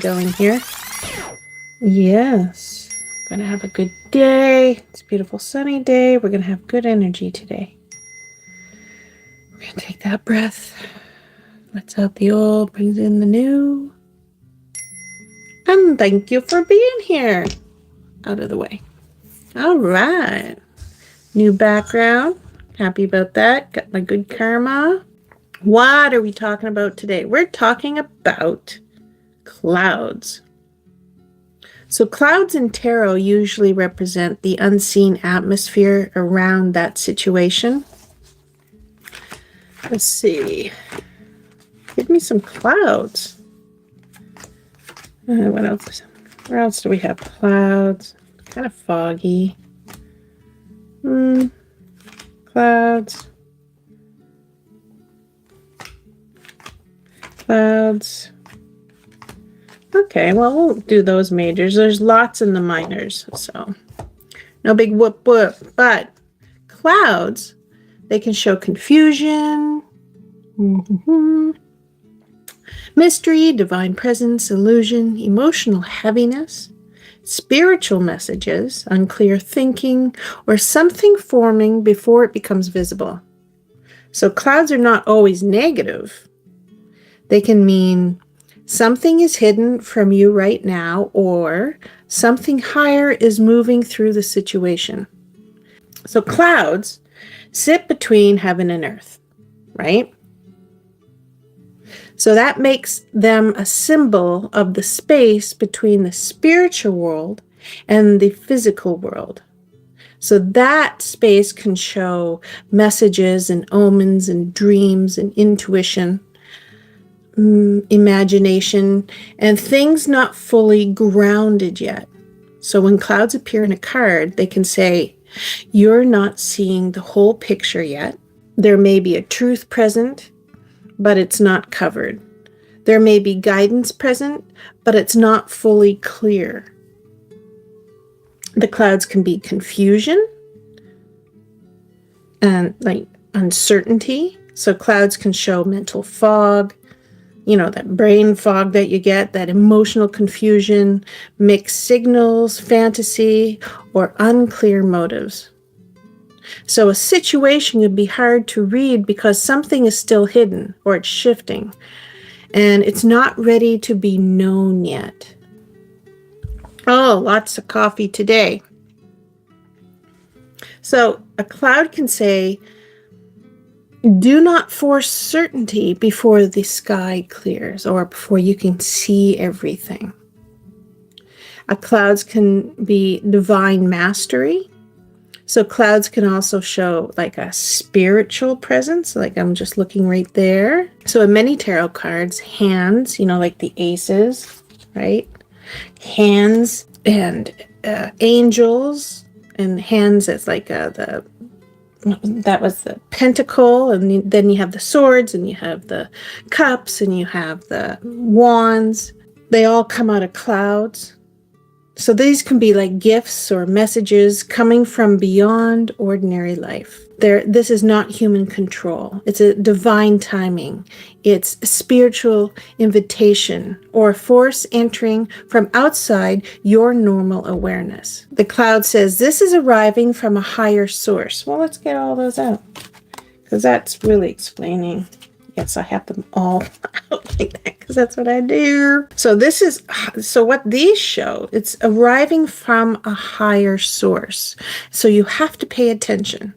going here. Yes. Gonna have a good day. It's a beautiful sunny day. We're gonna have good energy today. We're gonna take that breath. Lets out the old, brings in the new. And thank you for being here. Out of the way. All right. New background. Happy about that. Got my good karma. What are we talking about today? We're talking about clouds. So clouds in tarot usually represent the unseen atmosphere around that situation. Let's see. Give me some clouds. What else? Where else do we have clouds? Kind of foggy. Clouds. Clouds. Okay, well, we'll do those majors. There's lots in the minors, so no big whoop whoop. But clouds, they can show confusion, mystery, divine presence, illusion, emotional heaviness, spiritual messages, unclear thinking, or something forming before it becomes visible. So clouds are not always negative. They can mean something is hidden from you right now, or something higher is moving through the situation. So clouds sit between heaven and earth, right? So that makes them a symbol of the space between the spiritual world and the physical world. So that space can show messages and omens and dreams and intuition, imagination, and things not fully grounded yet. So when clouds appear in a card, they can say, you're not seeing the whole picture yet. There may be a truth present, but it's not covered. There may be guidance present, but it's not fully clear. The clouds can be confusion and like uncertainty. So clouds can show mental fog, that brain fog that you get, that emotional confusion, mixed signals, fantasy, or unclear motives. So a situation would be hard to read because something is still hidden or it's shifting and it's not ready to be known yet. Oh, lots of coffee today. So a cloud can say, do not force certainty before the sky clears or before you can see everything. Clouds can be divine mastery. So clouds can also show like a spiritual presence, like I'm just looking right there. So in many tarot cards, hands, like the aces, right? Hands and angels, and hands as like that was the pentacle, and then you have the swords, and you have the cups, and you have the wands. They all come out of clouds. So these can be like gifts or messages coming from beyond ordinary life. This is not human control. It's a divine timing. It's a spiritual invitation or a force entering from outside your normal awareness. The cloud says this is arriving from a higher source. Well, let's get all those out because that's really explaining. Yes, I have them all out like that because that's what I do. So what these show, it's arriving from a higher source. So you have to pay attention.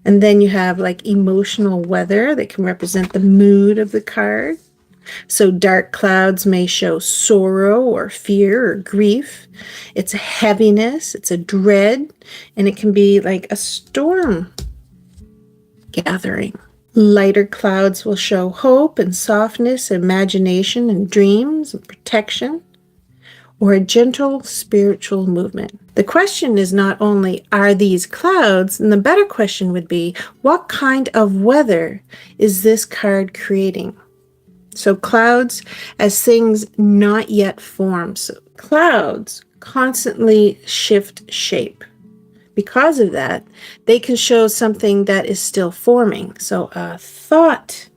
And then you have like emotional weather that can represent the mood of the card. So dark clouds may show sorrow or fear or grief. It's a heaviness, it's a dread, and it can be like a storm gathering. Lighter clouds will show hope and softness, imagination and dreams and protection, or a gentle spiritual movement. The question is not only, are these clouds? And the better question would be, what kind of weather is this card creating? So clouds as things not yet formed. So clouds constantly shift shape. Because of that, they can show something that is still forming. So a thought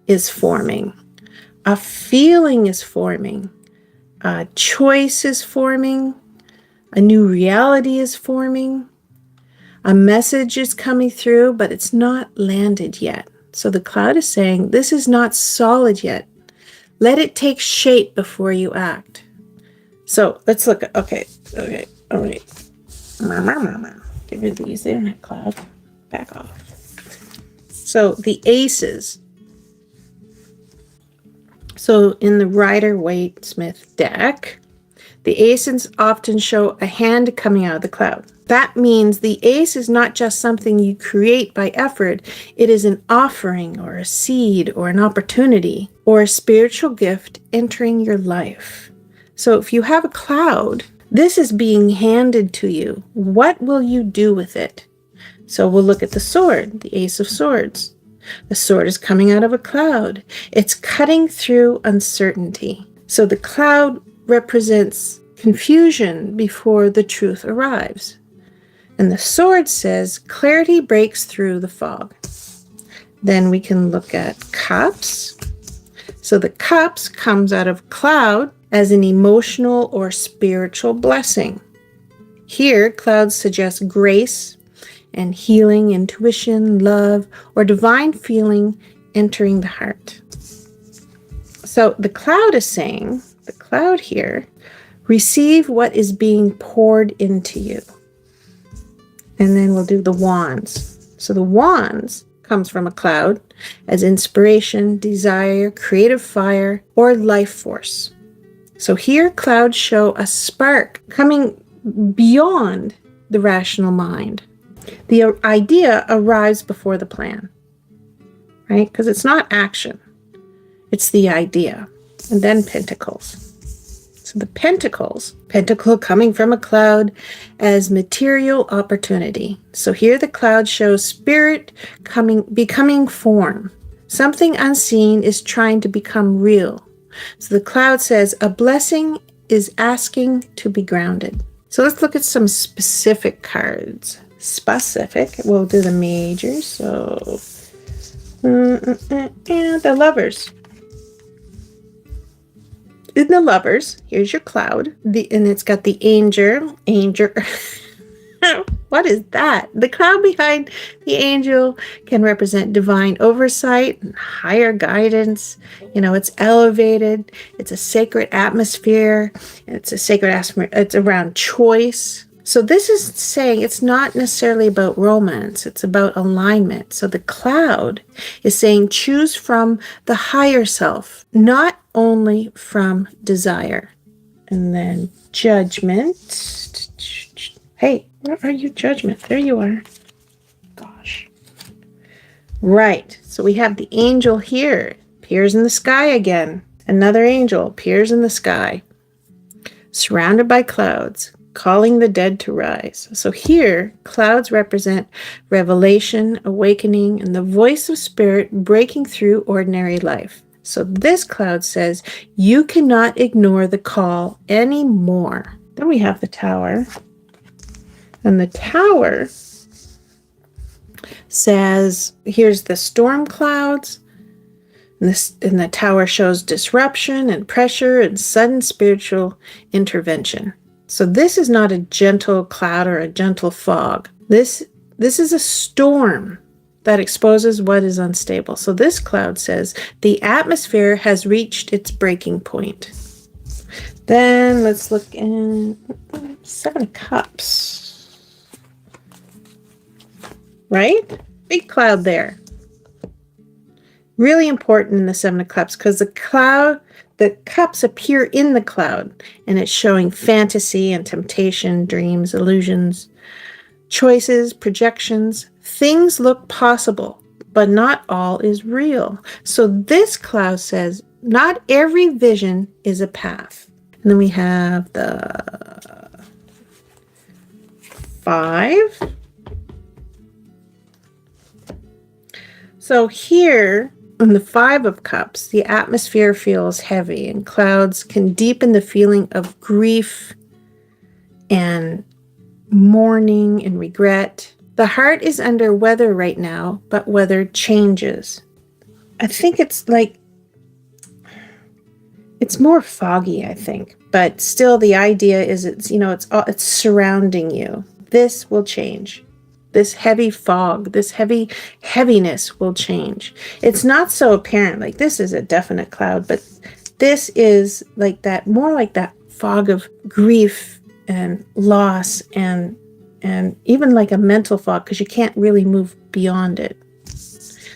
is forming. A feeling is forming. A choice is forming. A new reality is forming. A message is coming through, but it's not landed yet. So the cloud is saying, this is not solid yet. Let it take shape before you act. So let's look at, okay, all right. Get rid of these, they're not cloud. Back off. So the aces. So in the Rider-Waite-Smith deck, the aces often show a hand coming out of the cloud. That means the ace is not just something you create by effort. It is an offering or a seed or an opportunity or a spiritual gift entering your life. So if you have a cloud, this is being handed to you. What will you do with it? So we'll look at the sword, the Ace of Swords. The sword is coming out of a cloud. It's cutting through uncertainty. So the cloud represents confusion before the truth arrives. And the sword says clarity breaks through the fog. Then we can look at cups. So the cups comes out of cloud as an emotional or spiritual blessing. Here, clouds suggest grace and healing, intuition, love, or divine feeling entering the heart. So the cloud is saying, the cloud here, receive what is being poured into you. And then we'll do the wands. So the wands comes from a cloud as inspiration, desire, creative fire, or life force. So here clouds show a spark coming beyond the rational mind. The idea arrives before the plan, right? Because it's not action. It's the idea. And then pentacles. So the pentacle coming from a cloud as material opportunity. So here the cloud shows spirit becoming form. Something unseen is trying to become real. So the cloud says a blessing is asking to be grounded. So let's look at some specific cards. We'll do the majors. So the lovers. In the lovers, here's your cloud. And it's got the angel. What is that? The cloud behind the angel can represent divine oversight and higher guidance. It's elevated. It's a sacred atmosphere. It's around choice. So this is saying it's not necessarily about romance. It's about alignment. So the cloud is saying choose from the higher self, not only from desire. And then judgment. Hey, where are you, judgment? There you are. Gosh. Right. So we have the angel here. Appears in the sky again. Another angel appears in the sky. Surrounded by clouds. Calling the dead to rise. So here, clouds represent revelation, awakening, and the voice of spirit breaking through ordinary life. So this cloud says, you cannot ignore the call anymore. Then we have the tower. And the tower says, here's the storm clouds. And the tower shows disruption and pressure and sudden spiritual intervention. So this is not a gentle cloud or a gentle fog. This is a storm that exposes what is unstable. So this cloud says the atmosphere has reached its breaking point. Then let's look in 7 of Cups. Right? Big cloud there. Really important in the 7 of Cups because the cups appear in the cloud, and it's showing fantasy and temptation, dreams, illusions, choices, projections. Things look possible, but not all is real. So this cloud says not every vision is a path. And then we have the 5. So here, in the 5 of Cups, the atmosphere feels heavy, and clouds can deepen the feeling of grief and mourning and regret. The heart is under weather right now, but weather changes. I think it's It's more foggy, I think, but still the idea is it's surrounding you. This will change. This heavy fog, this heaviness will change. It's not so apparent, like this is a definite cloud, but this is like that, more like that fog of grief and loss and even like a mental fog, because you can't really move beyond it.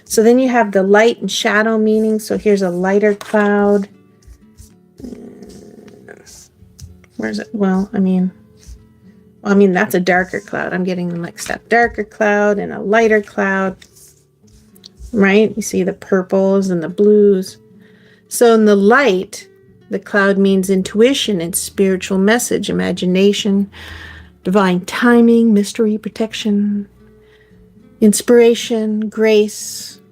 So then you have the light and shadow meaning. So here's a lighter cloud. Where's it? Well, I mean, that's a darker cloud. I'm getting them mixed up. Darker cloud and a lighter cloud, right? You see the purples and the blues. So in the light, the cloud means intuition and spiritual message, imagination, divine timing, mystery, protection, inspiration, grace,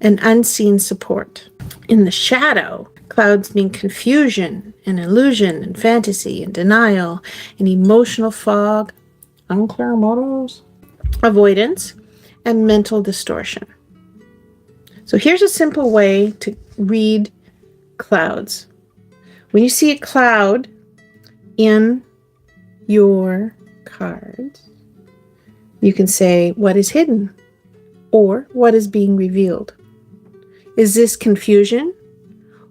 and unseen support. In the shadow, clouds mean confusion and illusion and fantasy and denial and emotional fog, unclear motives, avoidance, and mental distortion. So here's a simple way to read clouds. When you see a cloud in your cards, you can say, what is hidden? Or what is being revealed? Is this confusion?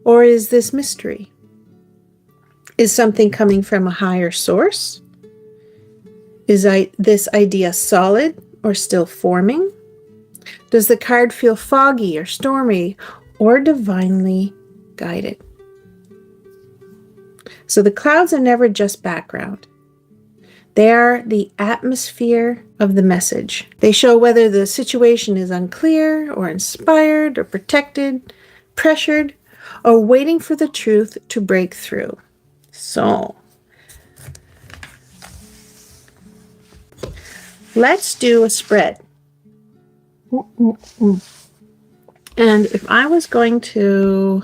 Or is this mystery? Is something coming from a higher source? Is this idea solid or still forming? Does the card feel foggy or stormy or divinely guided? So the clouds are never just background. They are the atmosphere of the message. They show whether the situation is unclear or inspired or protected, pressured, or waiting for the truth to break through. So, let's do a spread. And if I was going to,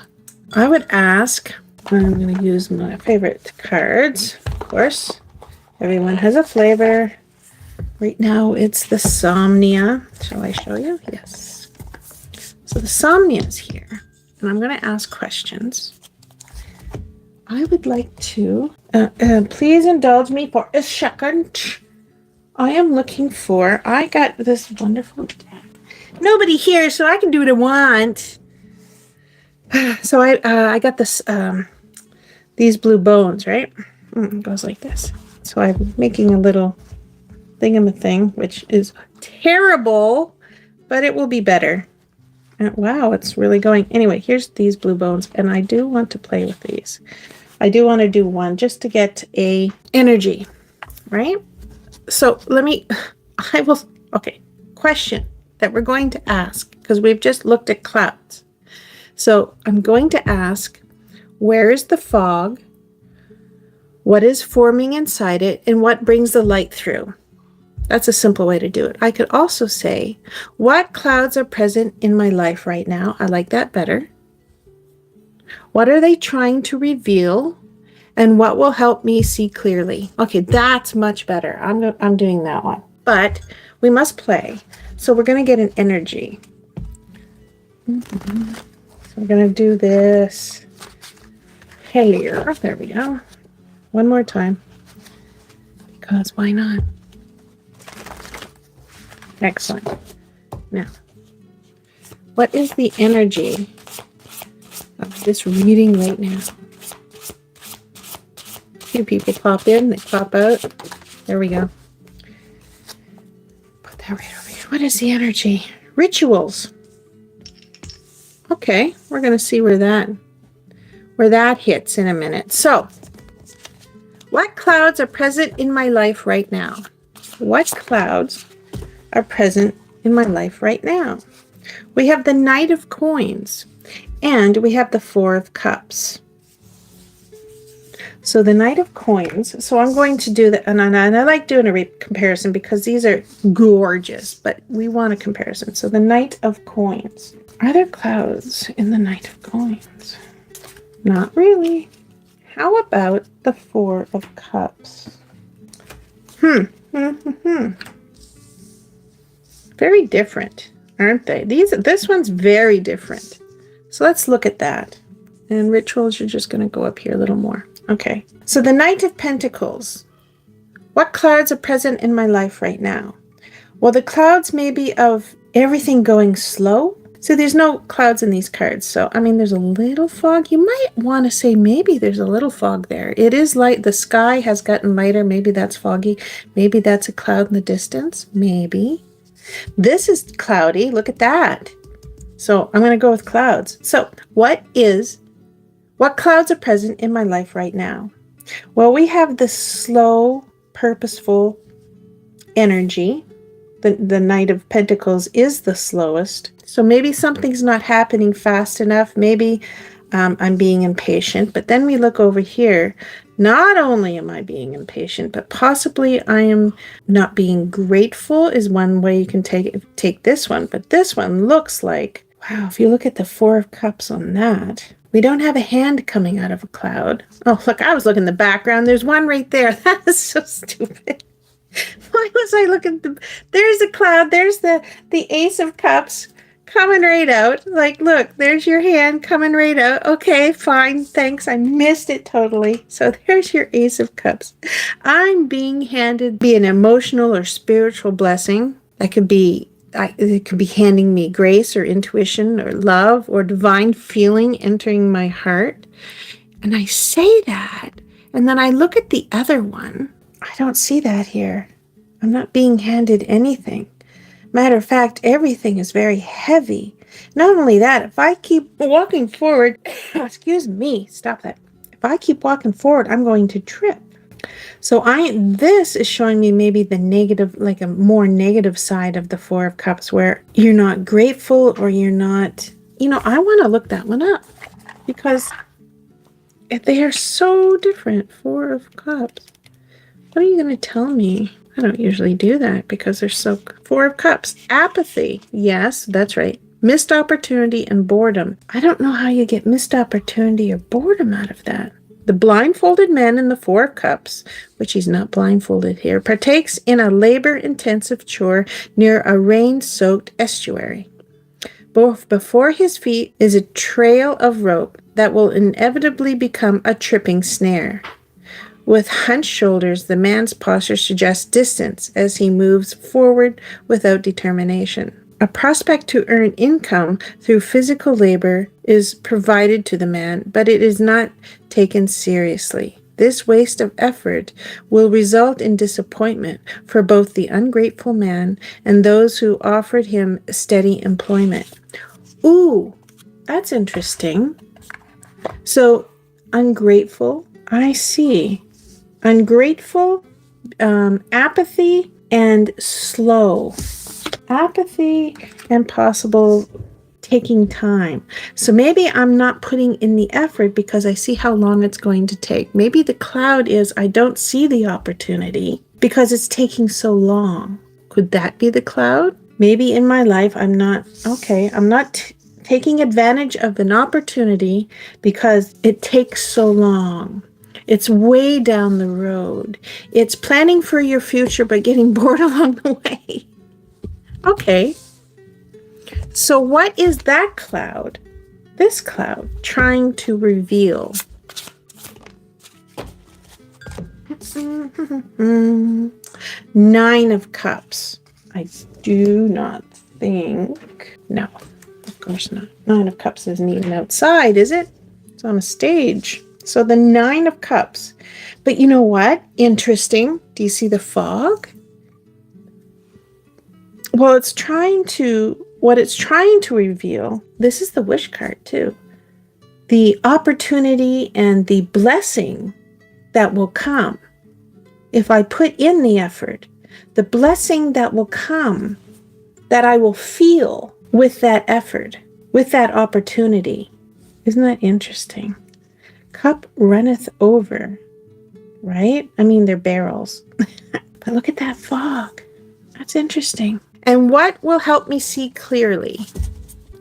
I would ask, I'm going to use my favorite cards, of course. Everyone has a flavor. Right now it's the Somnia. Shall I show you? Yes. So the Somnia is here. And I'm going to ask questions. I would like to, please indulge me for a second. I am looking for, I got this wonderful deck. Nobody here, so I can do what I want. So I got this, these blue bones, right? It goes like this. So I'm making a little thing, which is terrible, but it will be better. And wow, it's really going. Anyway, here's these blue bones, and I do want to play with these. I do want to do one just to get a energy, right? So okay, question that we're going to ask, because we've just looked at clouds. So I'm going to ask, where is the fog? What is forming inside it, and what brings the light through? That's a simple way to do it. I could also say, what clouds are present in my life right now? I like that better. What are they trying to reveal? And what will help me see clearly? Okay, that's much better. I'm doing that one. But we must play. So we're going to get an energy. So we're going to do this here. There we go. One more time, because why not? Excellent. Now, what is the energy of this reading right now? A few people pop in, they pop out. There we go. Put that right over here. What is the energy? Rituals. Okay, we're going to see where that hits in a minute. So, what clouds are present in my life right now? What clouds are present in my life right now? We have the Knight of Coins, and we have the Four of Cups. So the Knight of Coins, so I'm going to do that, and I like doing a comparison because these are gorgeous, but we want a comparison. So the Knight of Coins. Are there clouds in the Knight of Coins? Not really. How about the Four of Cups? Very different, aren't they? This one's very different. So let's look at that. And rituals, you're just going to go up here a little more. Okay. So the Knight of Pentacles. What clouds are present in my life right now? Well, the clouds may be of everything going slow. So there's no clouds in these cards. So, I mean, there's a little fog. You might want to say maybe there's a little fog there. It is light. The sky has gotten lighter. Maybe that's foggy. Maybe that's a cloud in the distance. Maybe. This is cloudy. Look at that. So I'm going to go with clouds. So what clouds are present in my life right now? Well, we have the slow, purposeful energy. The Knight of Pentacles is the slowest. So maybe something's not happening fast enough. Maybe I'm being impatient. But then we look over here. Not only am I being impatient, but possibly I am not being grateful is one way you can take this one. But this one looks like, wow, if you look at the Four of Cups on that, we don't have a hand coming out of a cloud. Oh, look, I was looking in the background. There's one right there. That is so stupid. Why was I looking? There's a cloud. There's the Ace of Cups coming right out. Like, look, there's your hand coming right out. Okay, fine. Thanks. I missed it totally. So there's your Ace of Cups. I'm being handed an emotional or spiritual blessing. That could be, it could be handing me grace or intuition or love or divine feeling entering my heart. And I say that. And then I look at the other one. I don't see that here. I'm not being handed anything. Matter of fact, everything is very heavy. Not only that, if I keep walking forward, excuse me, stop that. If I keep walking forward, I'm going to trip. So this is showing me maybe the negative, like a more negative side of the Four of Cups where you're not grateful or you're not, I want to look that one up because they are so different. Four of Cups. What are you going to tell me? I don't usually do that because they're so... Four of Cups. Apathy. Yes, that's right. Missed opportunity and boredom. I don't know how you get missed opportunity or boredom out of that. The blindfolded man in the Four of Cups, which he's not blindfolded here, partakes in a labor-intensive chore near a rain-soaked estuary. Both before his feet is a trail of rope that will inevitably become a tripping snare. With hunched shoulders, the man's posture suggests distance as he moves forward without determination. A prospect to earn income through physical labor is provided to the man, but it is not taken seriously. This waste of effort will result in disappointment for both the ungrateful man and those who offered him steady employment. Ooh, that's interesting. So, ungrateful, I see. Ungrateful, apathy, and slow. Apathy and possible taking time. So maybe I'm not putting in the effort because I see how long it's going to take. Maybe the cloud is I don't see the opportunity because it's taking so long. Could that be the cloud? Maybe in my life I'm not taking advantage of an opportunity because it takes so long. It's way down the road. It's planning for your future, but getting bored along the way. Okay. So what is that cloud? This cloud trying to reveal. Nine of Cups. I do not think. No, of course not. Nine of Cups isn't even outside, is it? It's on a stage. So the Nine of Cups. But you know what? Interesting. Do you see the fog? Well, what it's trying to reveal, this is the Wish card too. The opportunity and the blessing that will come if I put in the effort. The blessing that will come, that I will feel with that effort, with that opportunity. Isn't that interesting? Cup runneth over, right? I mean, they're barrels. But look at that fog. That's interesting. And what will help me see clearly?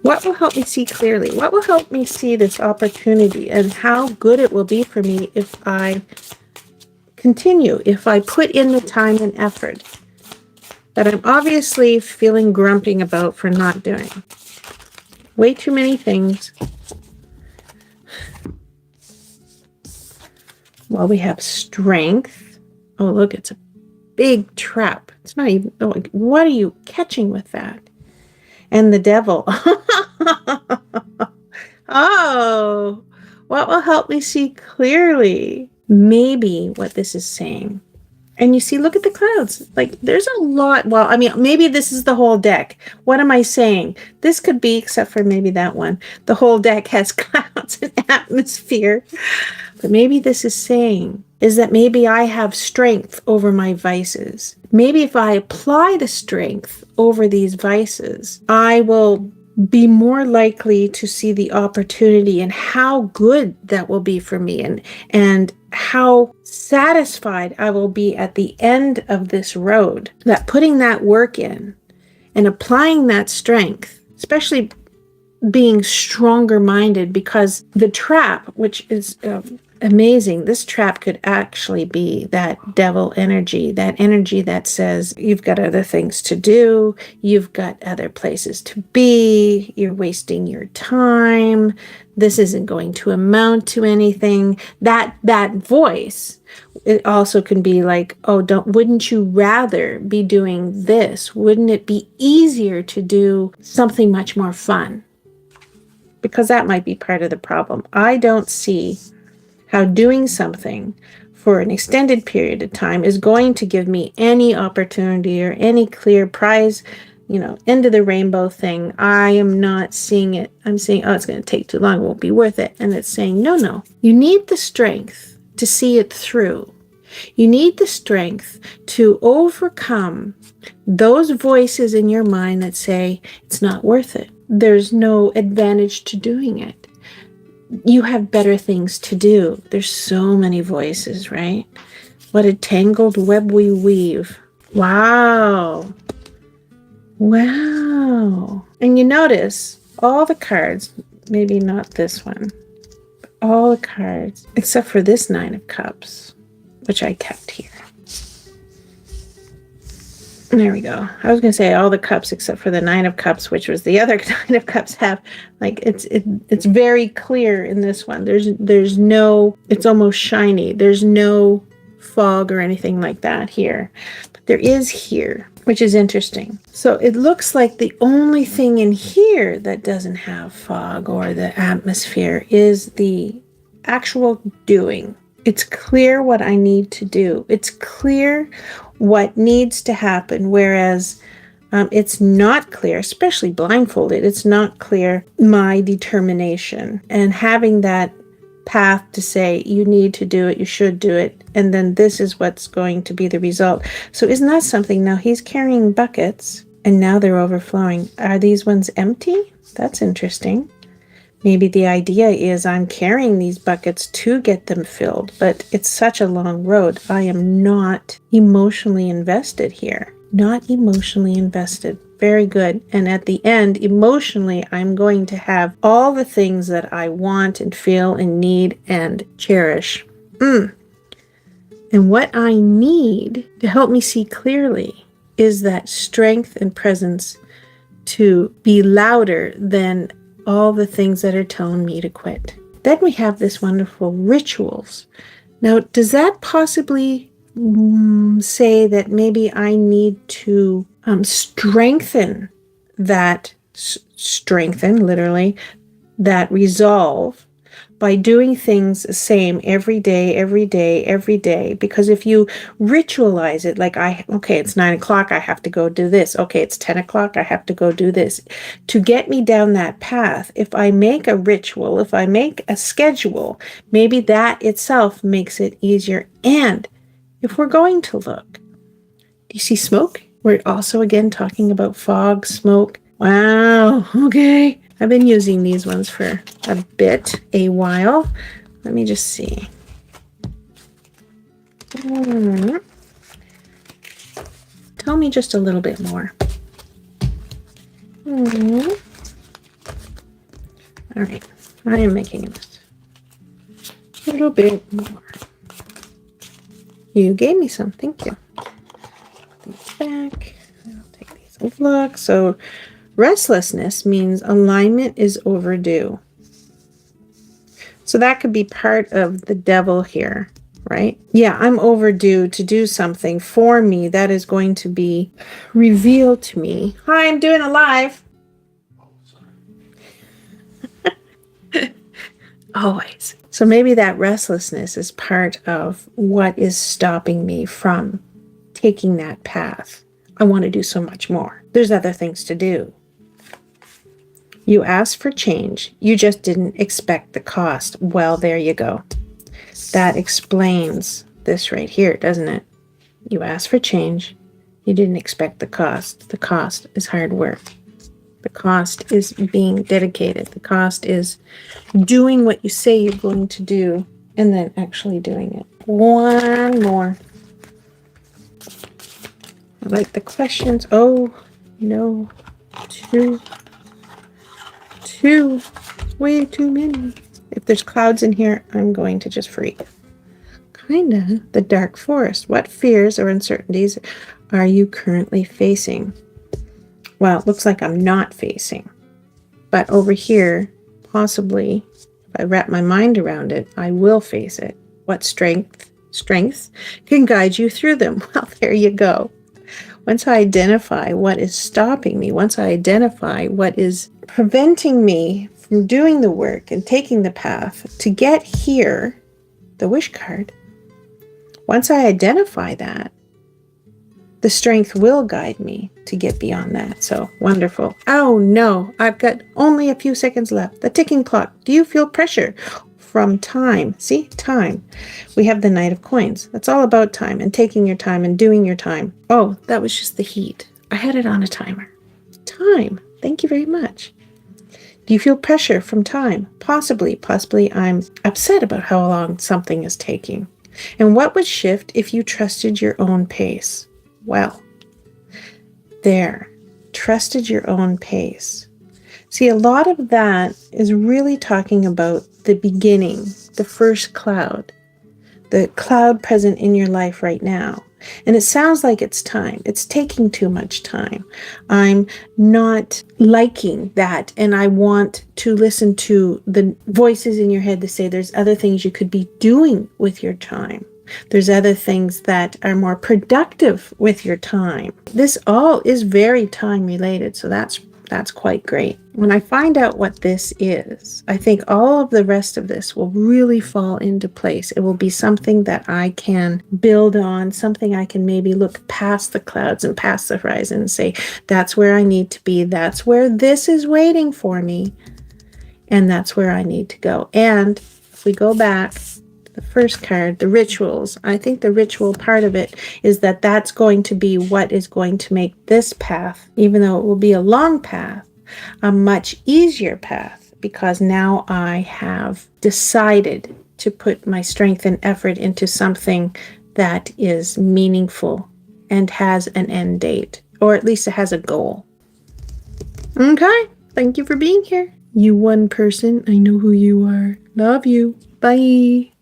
What will help me see clearly? What will help me see this opportunity and how good it will be for me if I continue, if I put in the time and effort that I'm obviously feeling grumpy about for not doing? Way too many things. Well, we have strength. Oh, look, it's a big trap. It's not even, oh, what are you catching with that? And the devil. Oh, what will help me see clearly? Maybe what this is saying. And you see, look at the clouds. Like, there's a lot. Well, I mean, maybe this is the whole deck. What am I saying? This could be, except for maybe that one. The whole deck has clouds and atmosphere. But maybe this is saying is that maybe I have strength over my vices. Maybe if I apply the strength over these vices, I will be more likely to see the opportunity and how good that will be for me, and how satisfied I will be at the end of this road. That putting that work in and applying that strength, especially being stronger minded, because the trap, which is amazing, this trap could actually be that devil energy, that energy that says you've got other things to do, you've got other places to be, you're wasting your time, this isn't going to amount to anything. That voice, it also can be like, oh, wouldn't you rather be doing this? Wouldn't it be easier to do something much more fun? Because that might be part of the problem. I don't see how doing something for an extended period of time is going to give me any opportunity or any clear prize, end of the rainbow thing. I am not seeing it. I'm saying, oh, it's going to take too long. It won't be worth it. And it's saying, no. You need the strength to see it through. You need the strength to overcome those voices in your mind that say it's not worth it. There's no advantage to doing it. You have better things to do. There's so many voices, right? What a tangled web we weave. Wow. And you notice all the cards, maybe not this one, but all the cards, except for this 9 of Cups, which I kept here. There we go. I was going to say all the cups except for the 9 of Cups, which was the other 9 of Cups have. Like, it's very clear in this one. There's no, it's almost shiny. There's no fog or anything like that here. But there is here, which is interesting. So it looks like the only thing in here that doesn't have fog or the atmosphere is the actual doing. It's clear what I need to do. It's clear what needs to happen, whereas it's not clear, especially blindfolded, it's not clear my determination and having that path to say you need to do it, you should do it, and then this is what's going to be the result. So isn't that something? Now he's carrying buckets and now they're overflowing. Are these ones empty? That's interesting. Maybe the idea is I'm carrying these buckets to get them filled, but it's such a long road. I am not emotionally invested here. Not emotionally invested. Very good. And at the end, emotionally, I'm going to have all the things that I want and feel and need and cherish. And what I need to help me see clearly is that strength and presence to be louder than all the things that are telling me to quit. Then we have this wonderful rituals. Now, does that possibly say that maybe I need to strengthen literally, that resolve by doing things the same every day, because if you ritualize it, like okay, it's 9 o'clock, I have to go do this. Okay, it's 10 o'clock, I have to go do this. To get me down that path, if I make a ritual, if I make a schedule, maybe that itself makes it easier. And if we're going to look, do you see smoke? We're also again talking about fog, smoke. Wow, okay. I've been using these ones for a while. Let me just see. Tell me just a little bit more. All right, I am making this a little bit more. You gave me some, thank you. Put these back. I'll take these a look. So restlessness means alignment is overdue. So So that could be part of the devil here, right? Yeah, I'm overdue to do something for me that is going to be revealed to me. Hi, I'm doing a live. Always. So maybe that restlessness is part of what is stopping me from taking that path. I want to do so much more. There's other things to do. You asked for change. You just didn't expect the cost. Well, there you go. That explains this right here, doesn't it? You asked for change. You didn't expect the cost. The cost is hard work. The cost is being dedicated. The cost is doing what you say you're going to do and then actually doing it. One more. I like the questions. Oh, no. Two. Way too many. If there's clouds in here, I'm going to just freak. Kinda. The dark forest. What fears or uncertainties are you currently facing? Well, it looks like I'm not facing. But over here, possibly, if I wrap my mind around it, I will face it. What strength can guide you through them? Well, there you go. Once I identify what is stopping me, once I identify what is preventing me from doing the work and taking the path to get here, the wish card, once I identify that, the strength will guide me to get beyond that. So wonderful. Oh no, I've got only a few seconds left. The ticking clock. Do you feel pressure from time? See, time. We have the Knight of Coins. That's all about time and taking your time and doing your time. Oh, that was just the heat. I had it on a timer. Time. Thank you very much. Do you feel pressure from time? Possibly. Possibly I'm upset about how long something is taking. And what would shift if you trusted your own pace? Well, there, trusted your own pace. See, a lot of that is really talking about the beginning, the first cloud, the cloud present in your life right now. And it sounds like it's time. It's taking too much time. I'm not liking that. And I want to listen to the voices in your head that say there's other things you could be doing with your time. There's other things that are more productive with your time. This all is very time related, so that's quite great. When I find out what this is, I think all of the rest of this will really fall into place. It will be something that I can build on, something I can maybe look past the clouds and past the horizon and say, that's where I need to be. That's where this is waiting for me. And that's where I need to go. And if we go back, the first card, the rituals. I think the ritual part of it is that that's going to be what is going to make this path, even though it will be a long path, a much easier path, because now I have decided to put my strength and effort into something that is meaningful and has an end date, or at least it has a goal. Okay, thank you for being here. You one person, I know who you are. Love you. Bye.